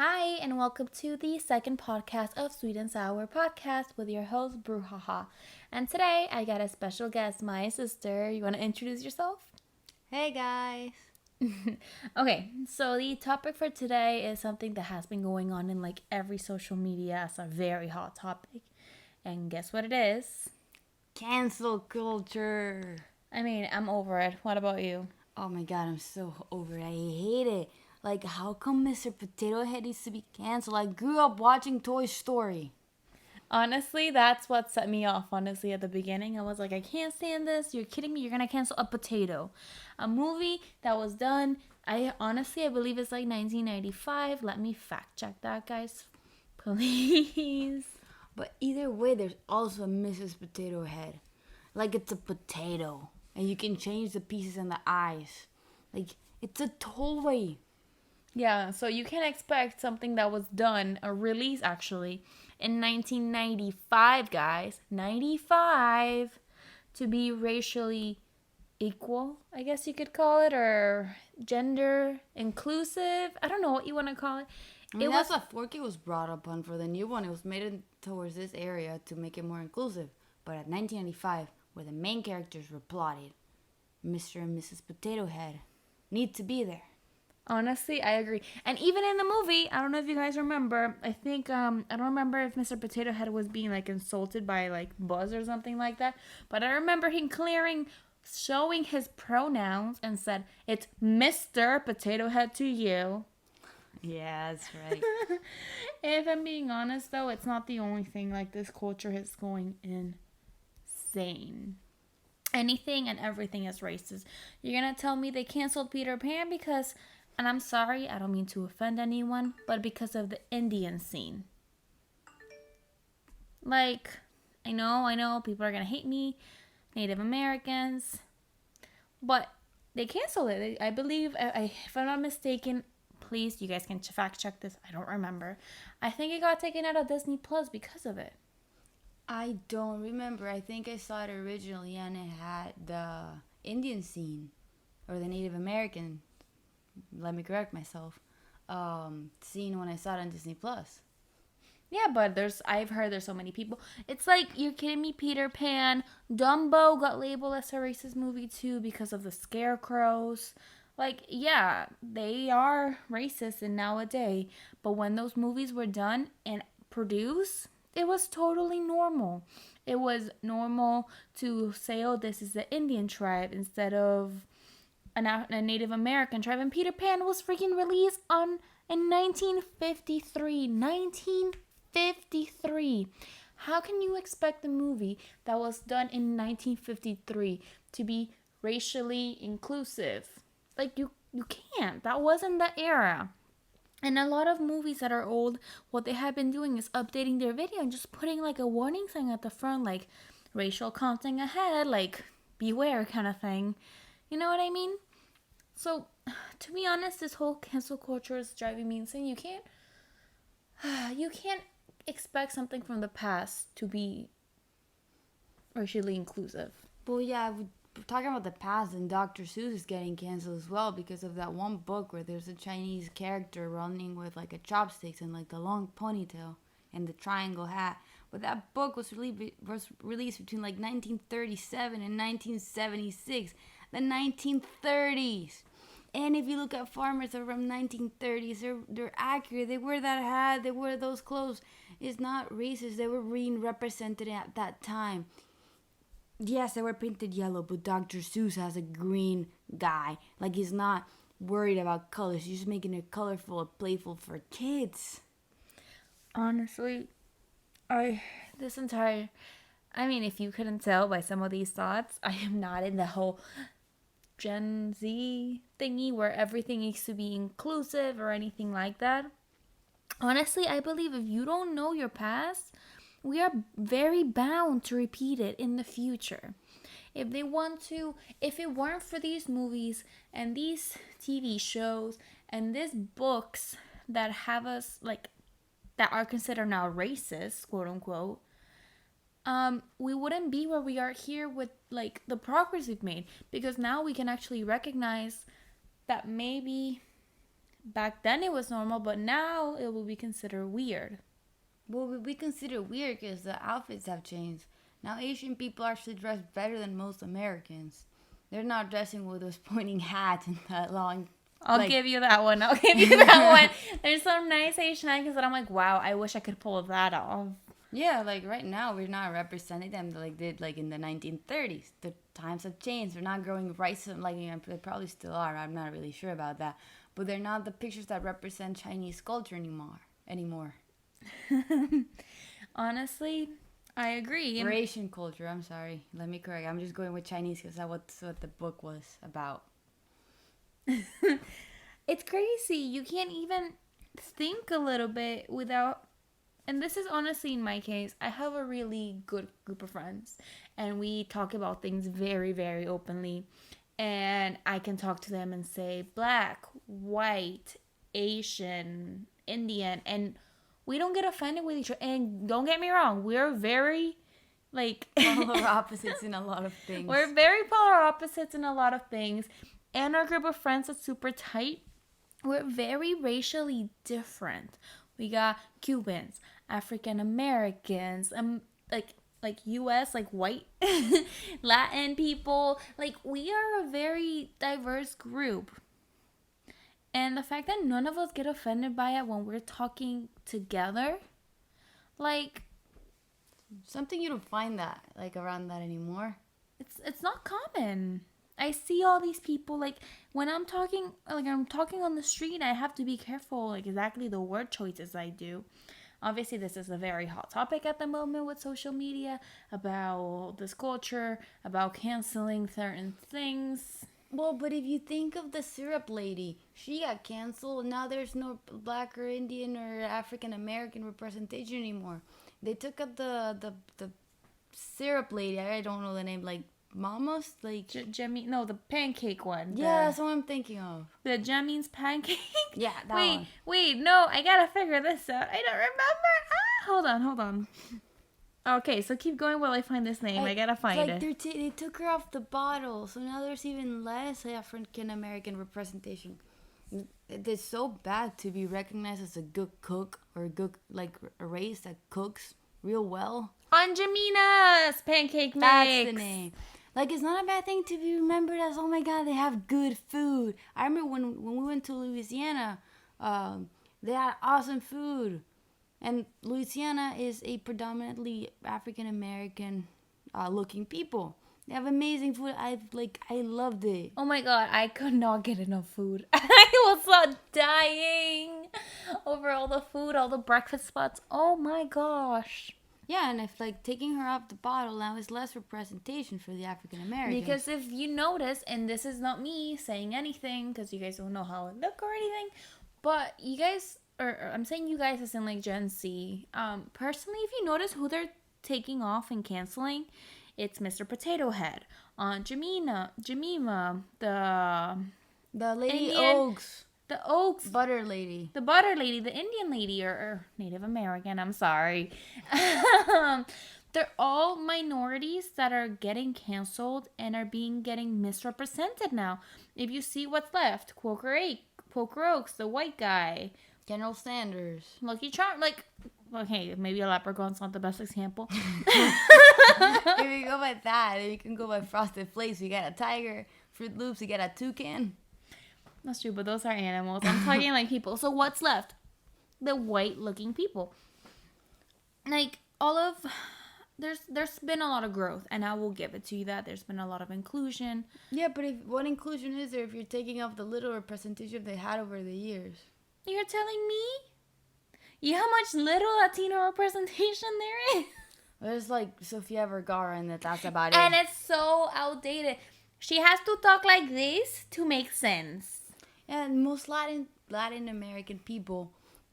Hi, and welcome to the second podcast of Sweet and Sour Podcast with your host, Bruhaha. And today I got a special guest, my sister. You want to introduce yourself? Hey guys. Okay, so the topic for today is something that has been going on in like every social media as a very hot topic. And guess what it is? Cancel culture. I'm over it. What about you? Oh my god, I'm so over it. I hate it. Like, how come Mr. Potato Head needs to be canceled? I grew up watching Toy Story. Honestly, that's what set me off. Honestly, at the beginning, I was like, I can't stand this. You're kidding me. You're gonna cancel a potato, a movie that was done. I believe it's like 1995. Let me fact check that, guys, please. But either way, there's also a Mrs. Potato Head. Like, it's a potato. And you can change the pieces and the eyes. Like, it's a toy. Yeah, so you can expect something that was done, a release actually, in 1995, guys, 95, to be racially equal, I guess you could call it, or gender inclusive. I don't know what you want to call it. I It mean, was that's what Forky was brought up on for the new one. It was made towards this area to make it more inclusive. But at 1995, where the main characters were plotted, Mr. and Mrs. Potato Head need to be there. honestly, I agree. And even in the movie, I don't know if you guys remember. I don't remember if Mr. Potato Head was being like insulted by like Buzz or something like that. But I remember him showing his pronouns and said, "It's Mr. Potato Head to you." Yeah, that's right. If I'm being honest, though, it's not the only thing. Like, this culture is going insane. Anything and everything is racist. You're gonna tell me they canceled Peter Pan because, and I'm sorry, I don't mean to offend anyone, but because of the Indian scene. Like, I know, people are gonna hate me, Native Americans, but they canceled it. I believe, if I'm not mistaken, please, you guys can fact check this. I don't remember. I think it got taken out of Disney Plus because of it. I don't remember. I think I saw it originally and it had the Indian scene or the Native American, let me correct myself, scene when I saw it on Disney Plus. Yeah, but I've heard there's so many people. It's like, you're kidding me, Peter Pan. Dumbo got labeled as a racist movie too because of the scarecrows. Like, yeah, they are racist in nowadays, but when those movies were done and produced, it was totally normal. It was normal to say, oh, this is the Indian tribe instead of a Native American tribe. And Peter Pan was freaking released in 1953. 1953. How can you expect a movie that was done in 1953 to be racially inclusive? Like, you can't. That wasn't the era. And a lot of movies that are old, what they have been doing is updating their video and just putting like a warning sign at the front, like racial content ahead, like beware kind of thing. You know what I mean? So, to be honest, this whole cancel culture is driving me insane. You can't expect something from the past to be racially inclusive. Well, yeah, we're talking about the past, and Dr. Seuss is getting canceled as well because of that one book where there's a Chinese character running with like a chopsticks and like the long ponytail and the triangle hat. But that book was released between like 1937 and 1976, the 1930s. And if you look at farmers that are from 1930s, they're accurate. They wear that hat, they wear those clothes. It's not racist. They were being represented at that time. Yes, they were painted yellow, but Dr. Seuss has a green guy. Like, he's not worried about colors. He's just making it colorful and playful for kids. Honestly, I this entire I mean, if you couldn't tell by some of these thoughts, I am not in the whole Gen Z thingy where everything needs to be inclusive or anything like that. Honestly, I believe if you don't know your past, we are very bound to repeat it in the future. If it weren't for these movies and these TV shows and these books that have us like that are considered now racist, quote unquote, we wouldn't be where we are here with like the progress we've made, because now we can actually recognize that back then it was normal, but now it will be considered weird. Well, we consider weird because the outfits have changed. Now Asian people actually dress better than most Americans. They're not dressing with those pointing hats and that long. I'll give you that one. I'll give you that one. There's some nice Asian icons that I'm like, wow, I wish I could pull that off. Yeah, like right now we're not representing them like did like in the 1930s. The times have changed. They're not growing rice like they probably still are. I'm not really sure about that, but they're not the pictures that represent Chinese culture anymore. Honestly, I agree. Or Asian culture. I'm sorry. Let me correct. I'm just going with Chinese because that's what the book was about. It's crazy. You can't even think a little bit without. And this is honestly in my case, I have a really good group of friends and we talk about things very, very openly. And I can talk to them and say black, white, Asian, Indian, and we don't get offended with each other. And don't get me wrong, we're very like polar opposites in a lot of things. We're very polar opposites in a lot of things. And our group of friends is super tight. We're very racially different. We got Cubans, African Americans, like US, like white, Latin people. Like we are a very diverse group. And the fact that none of us get offended by it when we're talking together, like something you don't find that like around that anymore. It's not common. I see all these people like when I'm talking on the street, I have to be careful like exactly the word choices I do. Obviously, this is a very hot topic at the moment with social media about this culture, about canceling certain things. Well, but if you think of the syrup lady, she got canceled. Now there's no black or Indian or African American representation anymore. They took up the syrup lady. I don't know the name. Like Mama's, like the pancake one. Yeah, that's what I'm thinking of. The Jemmy's pancake. Yeah, that one. Wait, no, I gotta figure this out. I don't remember. Hold on. Okay, so keep going while I find this name. I gotta find it. They took her off the bottle, so now there's even less African American representation. It's so bad to be recognized as a good cook or a good a race that cooks real well. Anjamina's pancake mix. That's the name. Like, it's not a bad thing to be remembered as, oh my God, they have good food. I remember when we went to Louisiana, they had awesome food. And Louisiana is a predominantly African American looking people. They have amazing food. I loved it. Oh my God, I could not get enough food. I was dying over all the food, all the breakfast spots. Oh my gosh. Yeah, and if taking her off the bottle now is less representation for the African Americans. Because if you notice, and this is not me saying anything, because you guys don't know how I look or anything, but you guys, or I'm saying you guys as in like Gen Z, personally, if you notice who they're taking off and canceling, it's Mr. Potato Head, Aunt Jemima, the Lady Indian, Oaks. The Oaks. Butter lady. The butter lady, the Indian lady, or Native American, I'm sorry. They're all minorities that are getting canceled and are getting misrepresented now. If you see what's left, Quaker Oaks, the white guy. General Sanders. Lucky Charm, okay, maybe a leprechaun's not the best example. If you go by that, you can go by Frosted Flakes. You got a tiger. Fruit Loops, you got a toucan. That's true, but those are animals. I'm talking people. So what's left? The white-looking people. There's been a lot of growth, and I will give it to you that there's been a lot of inclusion. Yeah, but what inclusion is there if you're taking off the little representation they had over the years? You're telling me? You how much little Latino representation there is? There's Sofia Vergara, and that's about it. And it's so outdated. She has to talk like this to make sense. And most Latin American people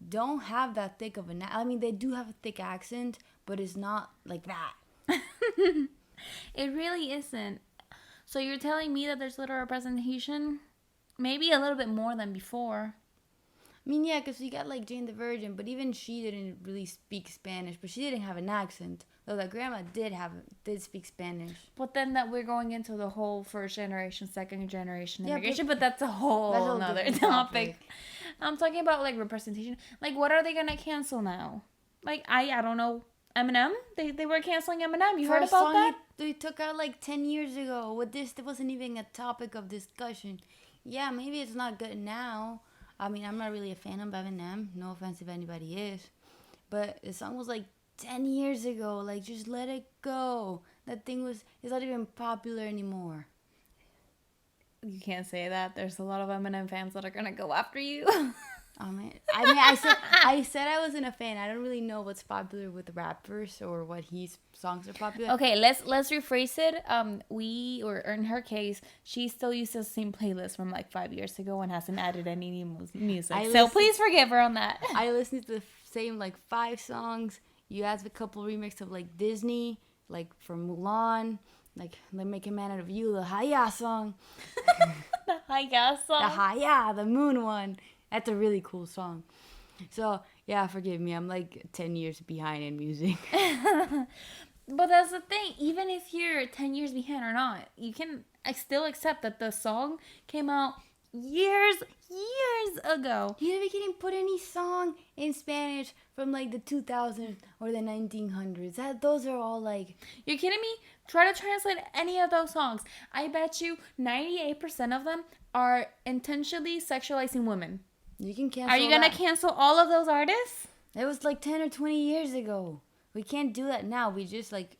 don't have that thick of an accent. I mean, they do have a thick accent, but it's not like that. It really isn't. So you're telling me that there's little representation? Maybe a little bit more than before. I mean, yeah, because you got Jane the Virgin, but even she didn't really speak Spanish, but she didn't have an accent. Though that grandma did speak Spanish. But then that we're going into the whole first generation, second generation immigration, but that's a whole another topic. I'm talking about like representation. Like, what are they gonna cancel now? Like, I don't know. Eminem? They were canceling Eminem. You For heard a about song that? they took out like 10 years ago. With this, there wasn't even a topic of discussion. Yeah, maybe it's not good now. I mean, I'm not really a fan of Eminem. No offense if anybody is. But the song was like 10 years ago. Like, just let it go. That thing it's not even popular anymore. You can't say that. There's a lot of Eminem fans that are gonna go after you. I said I wasn't a fan. I don't really know what's popular with rappers or what his songs are popular. Okay, let's rephrase it. Or in her case, she still uses the same playlist from like 5 years ago and hasn't added any new music. So please forgive her on that. I listened to the same like 5 songs. You add a couple remixes of like Disney, like from Mulan, like Let Make a Man Out of You, the Haya song. The Haya song. The Haya, the moon one. That's a really cool song. So, yeah, forgive me. I'm like 10 years behind in music. But that's the thing. Even if you're 10 years behind or not, you can still accept that the song came out years ago. You never can put any song in Spanish from like the 2000s or the 1900s. Those are all like... You're kidding me? Try to translate any of those songs. I bet you 98% of them are intentionally sexualizing women. You can cancel. Are you gonna cancel all of those artists? It was like 10 or 20 years ago. We can't do that now. We just like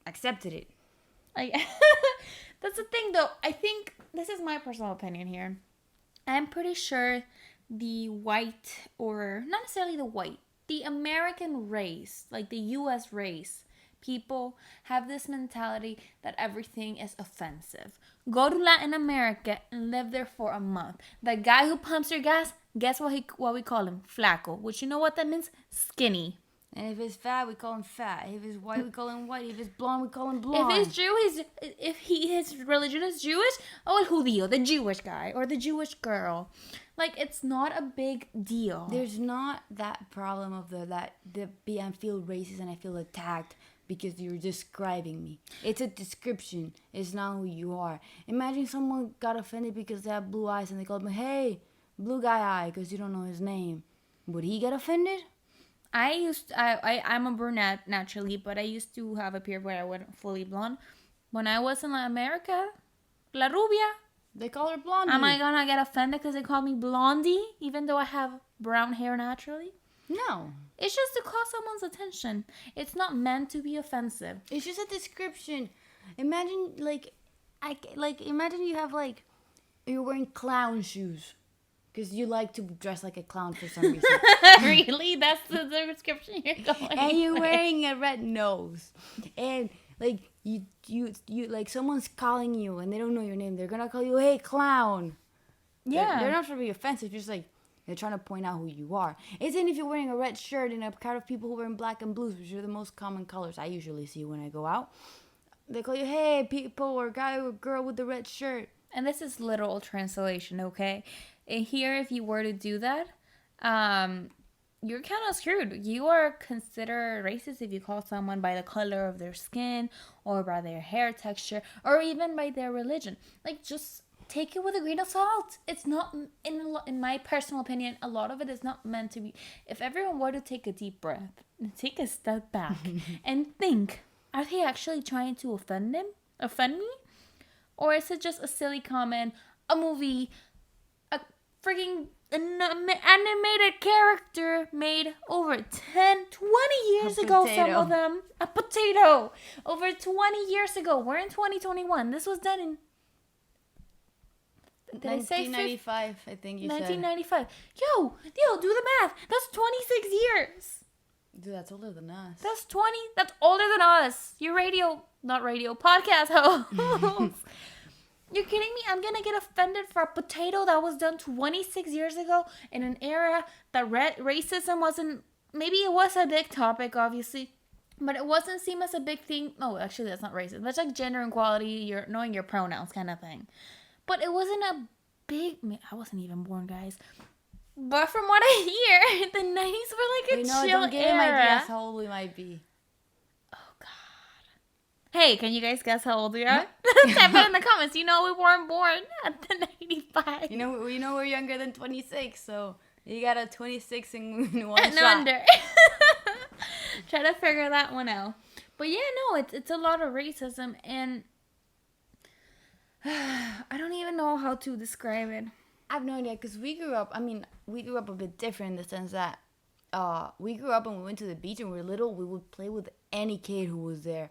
accepted it. Like, that's the thing, though. I think this is my personal opinion here. I'm pretty sure the white, or not necessarily the white, the American race, like the U.S. race, people have this mentality that everything is offensive. Go to Latin America and live there for a month. The guy who pumps your gas, guess what we call him? Flaco. Which you know what that means? Skinny. And if it's fat, we call him fat. If it's white, we call him white. If it's blonde, we call him blonde. If he's Jew, his religion is Jewish, el judío, the Jewish guy, or the Jewish girl. Like, it's not a big deal. There's not that problem of I feel racist and I feel attacked because you're describing me. It's a description. It's not who you are. Imagine someone got offended because they have blue eyes and they called him, hey, blue guy eye, because you don't know his name. Would he get offended? I'm a brunette naturally, but I used to have a period where I went fully blonde. When I was in America, La Rubia. They call her Blondie. Am I gonna get offended because they call me Blondie, even though I have brown hair naturally? No. It's just to call someone's attention. It's not meant to be offensive. It's just a description. Imagine, imagine you have, you're wearing clown shoes. Because you like to dress like a clown for some reason. Really? That's the description you're going And you're wearing a red nose. And, you someone's calling you and they don't know your name. They're going to call you, hey, clown. Yeah. They're not trying to be offensive. Just, they're trying to point out who you are. Isn't if you're wearing a red shirt in a crowd of people who are in black and blues, which are the most common colors I usually see when I go out. They call you, hey, people, or guy or girl with the red shirt. And this is literal translation, okay? And here, if you were to do that, you're kind of screwed. You are considered racist if you call someone by the color of their skin or by their hair texture or even by their religion. Just take it with a grain of salt. It's not, in my personal opinion, a lot of it is not meant to be. If everyone were to take a deep breath, take a step back and think, are they actually trying to offend me? Or is it just a silly comment, a movie, a freaking animated character made over 10, 20 years ago, some of them. A potato. Over 20 years ago. We're in 2021. This was done in... Did 1995, I think you 1995. Yo, do the math. That's 26 years. Dude, that's older than us. That's older than us. Your podcast host. You're kidding me? I'm gonna get offended for a potato that was done 26 years ago in an era that racism wasn't... Maybe it was a big topic, obviously, but it wasn't seen as a big thing. No, actually, that's not racist. That's like gender equality, knowing your pronouns kind of thing. But it wasn't a big... I wasn't even born, guys. But from what I hear, the 90s were like a chill don't give era. him ideas how old we might be. Oh, God. Hey, can you guys guess how old we are? Type it in the comments. You know we weren't born at the 95. You know we're younger than 26, so you got a 26 in one And shot. under. Try to figure that one out. But yeah, no, it's a lot of racism, and I don't even know how to describe it. I have no idea, because we grew up a bit different in the sense that we grew up and we went to the beach and we were little, we would play with any kid who was there.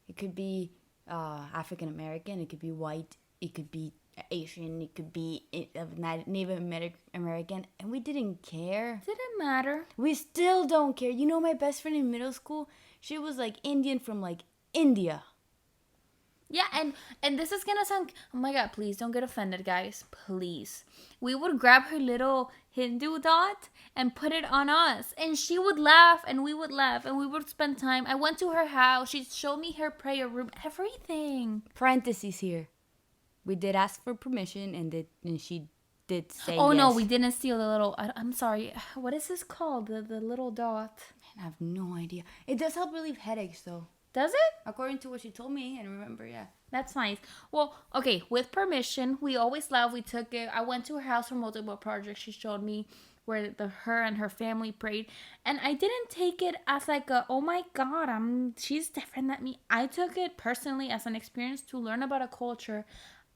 It could be African American, it could be white, it could be Asian, it could be Native American, and we didn't care. Didn't matter. We still don't care. You know, my best friend in middle school, she was like Indian from like India. Yeah, and this is gonna sound, oh my god, please don't get offended, guys, please. We would grab her little Hindu dot and put it on us, and she would laugh and we would laugh and we would spend time. I went to her house, she showed me her prayer room, everything. Parentheses here. We did ask for permission, and she did say Oh yes. no, we didn't steal the little, I'm sorry, what is this called, the little dot? I have no idea. It does help relieve headaches, though. Does it? According to what she told me, and remember, yeah. That's nice. Well, okay, with permission, we always laugh. We took it. I went to her house for multiple projects. She showed me where her and her family prayed, and I didn't take it as like a, oh my god, she's different than me. I took it personally as an experience to learn about a culture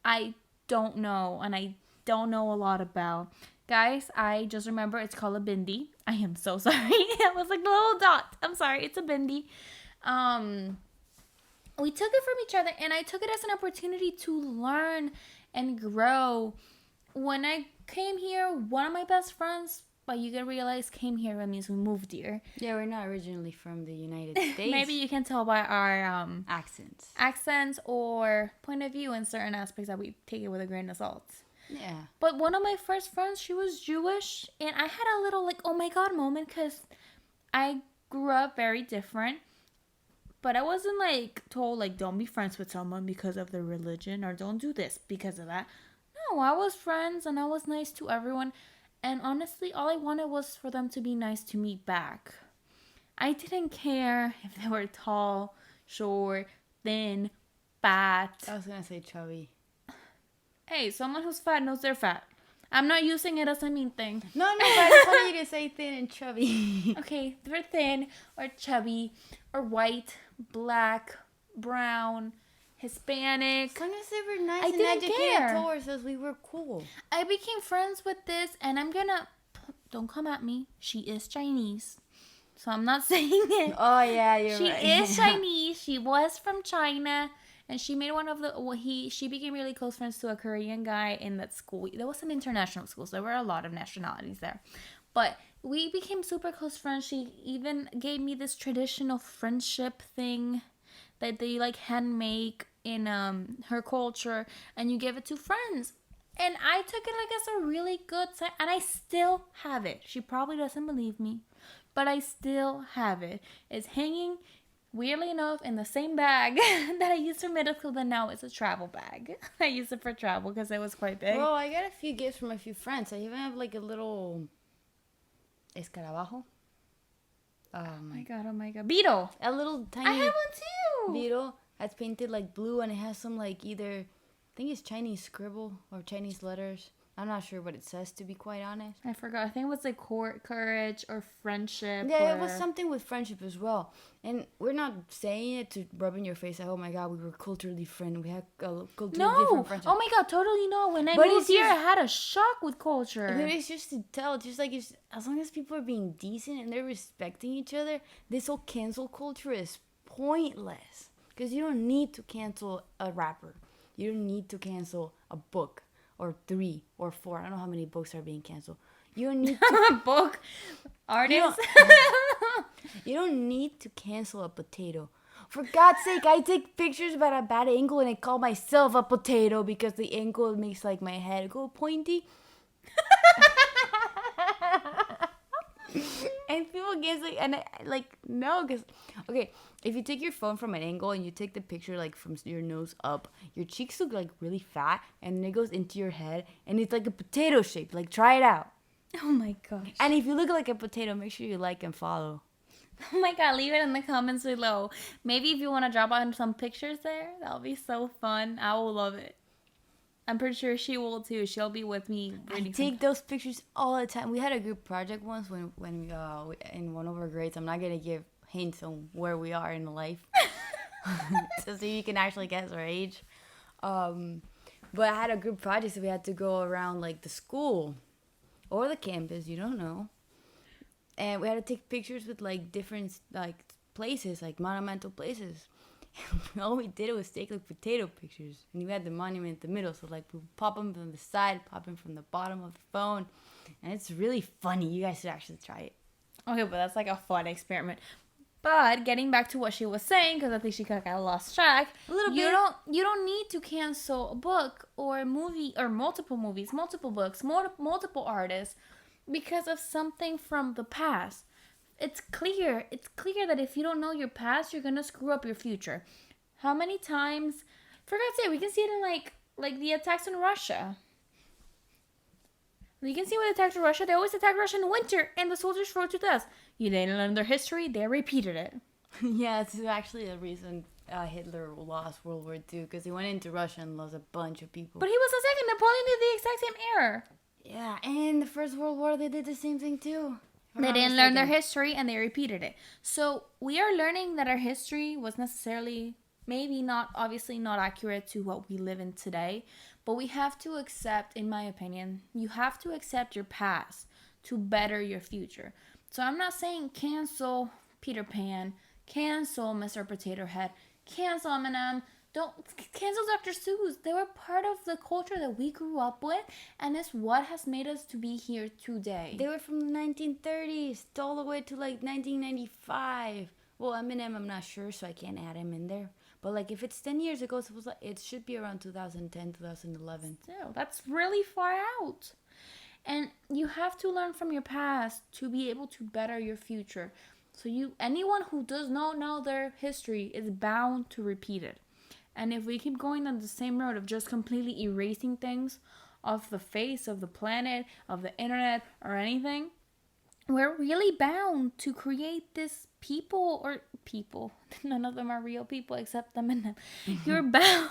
I don't know, and I don't know a lot about. Guys, I just remember it's called a bindi. I am so sorry. I was like the little dot. I'm sorry. It's a bindi. We took it from each other, and I took it as an opportunity to learn and grow. When I came here, one of my best friends, but you can realize came here, that means we moved here. Yeah, we're not originally from the United States. Maybe you can tell by our accents or point of view in certain aspects that we take it with a grain of salt. Yeah. But one of my first friends, she was Jewish, and I had a little like, oh my god moment, because I grew up very different. But I wasn't like told like don't be friends with someone because of their religion, or don't do this because of that. No, I was friends and I was nice to everyone. And honestly, all I wanted was for them to be nice to me back. I didn't care if they were tall, short, thin, fat. I was gonna say chubby. Hey, someone who's fat knows they're fat. I'm not using it as a mean thing. No, but I just wanted you to say thin and chubby. Okay, they're thin or chubby or white, black, brown, Hispanic. As long as they were nice I and didn't educated care. towards us, we were cool. I became friends with this, and I'm gonna, don't come at me. She is Chinese, so I'm not saying it. Oh yeah, She right. is Chinese. She was from China, and she made one of the. She became really close friends to a Korean guy in that school. There was an international school, so there were a lot of nationalities there, but we became super close friends. She even gave me this traditional friendship thing that they like hand make in her culture, and you give it to friends. And I took it like as a really good sign, and I still have it. She probably doesn't believe me, but I still have it. It's hanging, weirdly enough, in the same bag that I used for middle school, but now it's a travel bag. I used it for travel because it was quite big. Well, I got a few gifts from a few friends. I even have like a little escarabajo. Oh my god. Beetle. A little tiny I have one too. beetle that's painted like blue, and it has some like either, I think it's Chinese scribble or Chinese letters. I'm not sure what it says, to be quite honest. I forgot. I think it was like courage or friendship. Yeah, or... it was something with friendship as well. And we're not saying it to rub in your face like, oh my god, we were culturally different. We had culturally different No. friendship. Oh my god, totally no. When I But moved it's here, I just- had a shock with culture. But it's just to tell, just like it's, as long as people are being decent and they're respecting each other, this whole cancel culture is pointless. Because you don't need to cancel a rapper. You don't need to cancel a book or 3 or 4. I don't know how many books are being canceled. You don't need to. Book artist. You don't need to cancel a potato. For God's sake, I take pictures about a bad angle and I call myself a potato because the angle makes like my head go pointy. And people get like, and I like, no, because, okay, if you take your phone from an angle and you take the picture like from your nose up, your cheeks look like really fat, and then it goes into your head and it's like a potato shape. Like, try it out. Oh my gosh. And if you look like a potato, make sure you like and follow. Oh my god, leave it in the comments below. Maybe if you want to drop on some pictures there, that'll be so fun. I will love it. I'm pretty sure she will too. She'll be with me I reading. take those pictures all the time. We had a group project once when in one of our grades. I'm not gonna give hints on where we are in life, so you can actually guess our age. But I had a group project, so we had to go around like the school or the campus. You don't know, and we had to take pictures with like different like places, like monumental places. All we did was take like potato pictures, and you had the monument in the middle. So like we pop them from the side, pop them from the bottom of the phone, and it's really funny. You guys should actually try it. Okay, but that's like a fun experiment. But getting back to what she was saying, because I think she kind of lost track. A little you bit. You don't need to cancel a book or a movie or multiple movies, multiple books, multiple artists because of something from the past. It's clear that if you don't know your past, you're gonna screw up your future. How many times, for God's sake, we can see it in like the attacks in Russia. You can see with attacks in Russia, they always attack Russia in winter, and the soldiers froze to death. You didn't learn their history; they repeated it. Yeah, it's actually the reason Hitler lost World War II, because he went into Russia and lost a bunch of people. But he was the second. Napoleon did the exact same error. Yeah, and the First World War, they did the same thing too. They didn't learn their history, and they repeated it. So we are learning that our history was necessarily, maybe not, obviously not accurate to what we live in today. But we have to accept, in my opinion, you have to accept your past to better your future. So I'm not saying cancel Peter Pan, cancel Mr. Potato Head, cancel Eminem. Don't cancel Dr. Seuss. They were part of the culture that we grew up with, and it's what has made us to be here today. They were from the 1930s all the way to like 1995. Well, Eminem, I'm not sure, so I can't add him in there. But like if it's 10 years ago, it should be around 2010, 2011. Still, that's really far out. And you have to learn from your past to be able to better your future. So anyone who does not know their history is bound to repeat it. And if we keep going on the same road of just completely erasing things off the face of the planet, of the internet, or anything, we're really bound to create this people. None of them are real people except them and them. You're bound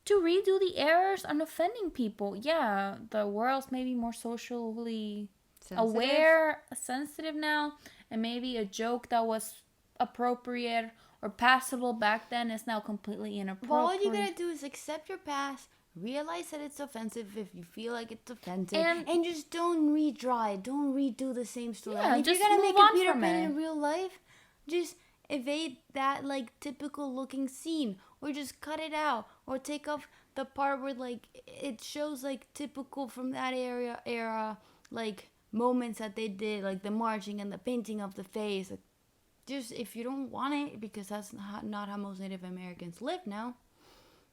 to redo the errors on offending people. Yeah, the world's maybe more socially aware, sensitive now, and maybe a joke that was appropriate or passable back then is now completely inappropriate. Well, all you gotta do is accept your past, realize that it's offensive if you feel like it's offensive, and just don't redraw it. Don't redo the same story. Yeah, if just you're gonna move make a on Peter from Pan it. in real life, just evade that like typical looking scene, or just cut it out, or take off the part where like it shows like typical from that era like moments that they did, like the marching and the painting of the face. Like, just if you don't want it, because that's not how most Native Americans live now,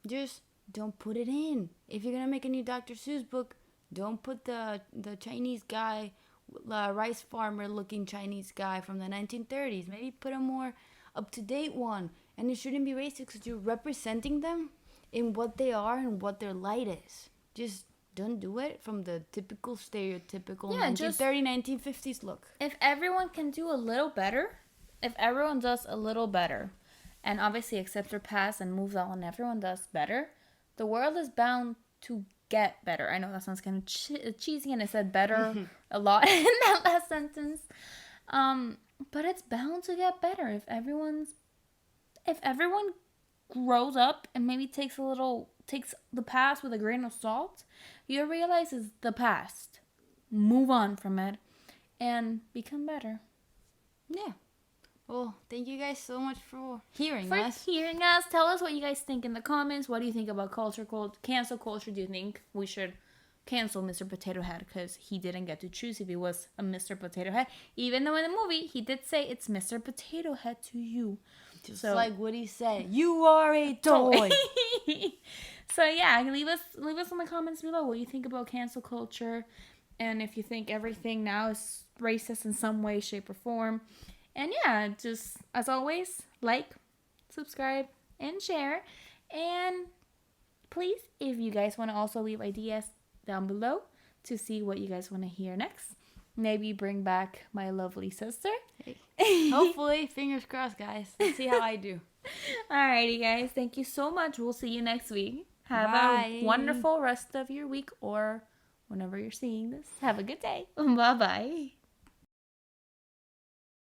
just don't put it in. If you're gonna make a new Dr. Seuss book, don't put the Chinese guy, rice farmer looking Chinese guy from the 1930s. Maybe put a more up to date one. And it shouldn't be racist because you're representing them in what they are and what their light is. Just don't do it from the typical stereotypical 1930s, 1950s look. If everyone can do a little better, if everyone does a little better, and obviously accepts their past and moves on, everyone does better, the world is bound to get better. I know that sounds kind of cheesy, and I said better a lot in that last sentence. But it's bound to get better if everyone grows up and maybe takes the past with a grain of salt. You realize it's the past. Move on from it and become better. Yeah. Well, thank you guys so much for hearing us. Tell us what you guys think in the comments. What do you think about cancel culture? Do you think we should cancel Mr. Potato Head because he didn't get to choose if he was a Mr. Potato Head? Even though in the movie he did say it's Mr. Potato Head to you. Just like what he said. You are a toy. So yeah, leave us in the comments below what you think about cancel culture, and if you think everything now is racist in some way, shape, or form. And yeah, just as always, like, subscribe, and share. And please, if you guys want to also leave ideas down below to see what you guys want to hear next. Maybe bring back my lovely sister. Hopefully, fingers crossed, guys. Let's see how I do. Alrighty, guys. Thank you so much. We'll see you next week. Have Bye. a wonderful rest of your week or whenever you're seeing this. Have a good day. Bye bye.